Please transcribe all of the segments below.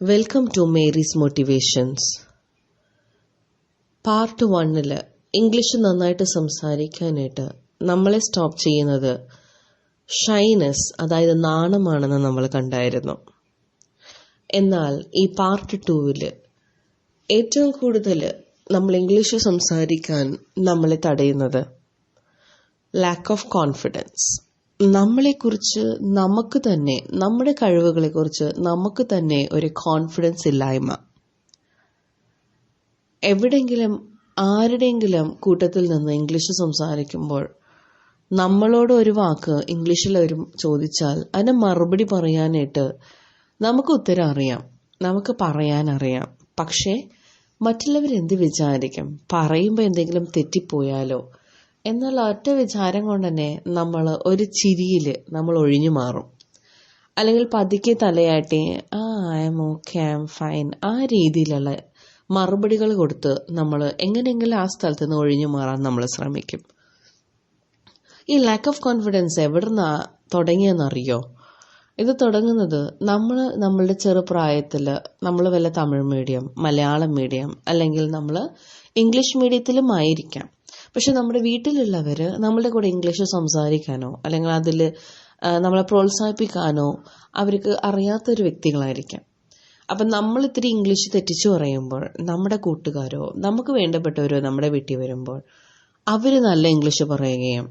Welcome to Mary's motivations. Part 1 English നന്നായിട്ട് സംസാരിക്കാനായിട്ട് നമ്മളെ സ്റ്റോപ്പ് ചെയ്യുന്നത് ഷൈനെസ്, അതായത് നാണമാണെന്ന് നമ്മൾ കണ്ടായിരുന്നു. എന്നാൽ ഈ പാർട്ട് 2 ഏറ്റവും കൂടുതൽ നമ്മൾ ഇംഗ്ലീഷ് സംസാരിക്കാൻ നമ്മളെ തടയുന്നത് ലാക്ക് ഓഫ് കോൺഫിഡൻസ്. നമ്മളെക്കുറിച്ച് നമുക്ക് തന്നെ, നമ്മുടെ കഴിവുകളെക്കുറിച്ച് നമുക്ക് തന്നെ ഒരു കോൺഫിഡൻസ് ഇല്ലായ്മ. എവിടെയെങ്കിലും ആരുടെയെങ്കിലും കൂട്ടത്തിൽ നിന്ന് ഇംഗ്ലീഷ് സംസാരിക്കുമ്പോൾ നമ്മളോട് ഒരു വാക്ക് ഇംഗ്ലീഷിൽ ചോദിച്ചാൽ അതിന് മറുപടി പറയാനായിട്ട് നമുക്ക് ഉത്തരം അറിയാം, നമുക്ക് പറയാനറിയാം. പക്ഷേ മറ്റുള്ളവരെന്ത് വിചാരിക്കും, പറയുമ്പോൾ എന്തെങ്കിലും തെറ്റിപ്പോയാലോ എന്നുള്ള ഒറ്റ വിചാരം കൊണ്ട് തന്നെ നമ്മൾ ഒരു ചിരിയിൽ നമ്മൾ ഒഴിഞ്ഞു മാറും. അല്ലെങ്കിൽ പതുക്കെ തലയാട്ടി I M okay, I am fine, ആ രീതിയിലുള്ള മറുപടികൾ കൊടുത്ത് നമ്മൾ എങ്ങനെയെങ്കിലും ആ സ്ഥലത്ത് നിന്ന് ഒഴിഞ്ഞു മാറാൻ നമ്മൾ ശ്രമിക്കും. ഈ ലാക്ക് ഓഫ് കോൺഫിഡൻസ് എവിടെ നിന്നാണ് തുടങ്ങിയെന്നറിയോ? ഇത് തുടങ്ങുന്നത് നമ്മളുടെ ചെറുപ്രായത്തിൽ നമ്മൾ വല്ല തമിഴ് മീഡിയം, മലയാളം മീഡിയം, അല്ലെങ്കിൽ നമ്മൾ ഇംഗ്ലീഷ് മീഡിയത്തിലും ആയിരിക്കാം. പക്ഷെ നമ്മുടെ വീട്ടിലുള്ളവർ നമ്മളുടെ കൂടെ ഇംഗ്ലീഷ് സംസാരിക്കാനോ അല്ലെങ്കിൽ അതിൽ നമ്മളെ പ്രോത്സാഹിപ്പിക്കാനോ അവർക്ക് അറിയാത്തൊരു വ്യക്തികളായിരിക്കാം. അപ്പം നമ്മൾ ഇത്തിരി ഇംഗ്ലീഷ് തെറ്റിച്ചു പറയുമ്പോൾ നമ്മുടെ കൂട്ടുകാരോ നമുക്ക് വേണ്ടപ്പെട്ടവരോ നമ്മുടെ വീട്ടിൽ വരുമ്പോൾ അവർ നല്ല ഇംഗ്ലീഷ് പറയുകയും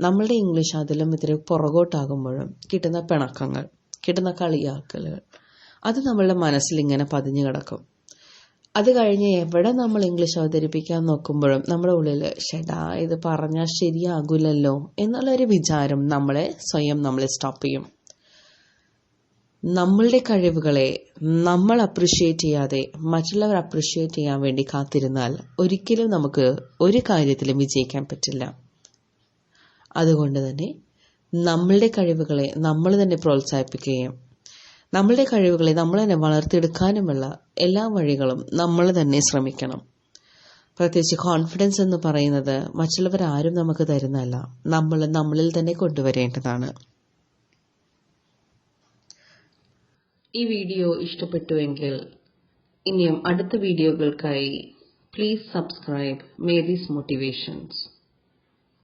നമ്മളുടെ ഇംഗ്ലീഷ് അതിലും ഇത്തിരി പുറകോട്ടാകുമ്പോഴും കിട്ടുന്ന പിണക്കങ്ങൾ, കിട്ടുന്ന കളിയാക്കലുകൾ, അത് നമ്മളുടെ മനസ്സിൽ ഇങ്ങനെ പതിഞ്ഞു കിടക്കും. അത് കഴിഞ്ഞ് എവിടെ നമ്മൾ ഇംഗ്ലീഷ് അവതരിപ്പിക്കാൻ നോക്കുമ്പോഴും നമ്മുടെ ഉള്ളിൽ ഷെടാ ഇത് പറഞ്ഞാൽ ശരിയാകില്ലല്ലോ എന്നുള്ളൊരു വിചാരം നമ്മളെ സ്റ്റോപ്പ് ചെയ്യും. നമ്മളുടെ കഴിവുകളെ നമ്മൾ അപ്രിഷ്യേറ്റ് ചെയ്യാതെ മറ്റുള്ളവർ അപ്രിഷ്യേറ്റ് ചെയ്യാൻ വേണ്ടി കാത്തിരുന്നാൽ ഒരിക്കലും നമുക്ക് ഒരു കാര്യത്തിലും വിജയിക്കാൻ പറ്റില്ല. അതുകൊണ്ട് തന്നെ നമ്മളുടെ കഴിവുകളെ നമ്മൾ തന്നെ പ്രോത്സാഹിപ്പിക്കുകയും നമ്മളുടെ കഴിവുകളെ നമ്മൾ തന്നെ വളർത്തിയെടുക്കാനുമുള്ള എല്ലാ വഴികളും നമ്മൾ തന്നെ ശ്രമിക്കണം. പ്രത്യേകിച്ച് കോൺഫിഡൻസ് എന്ന് പറയുന്നത് മറ്റുള്ളവരാരും നമുക്ക് തരുന്നതല്ല, നമ്മൾ നമ്മളിൽ തന്നെ കൊണ്ടുവരേണ്ടതാണ്. ഈ വീഡിയോ ഇഷ്ടപ്പെട്ടുവെങ്കിൽ ഇനിയും അടുത്ത വീഡിയോകൾക്കായി പ്ലീസ് സബ്സ്ക്രൈബ് മേരീസ് മോട്ടിവേഷൻസ്.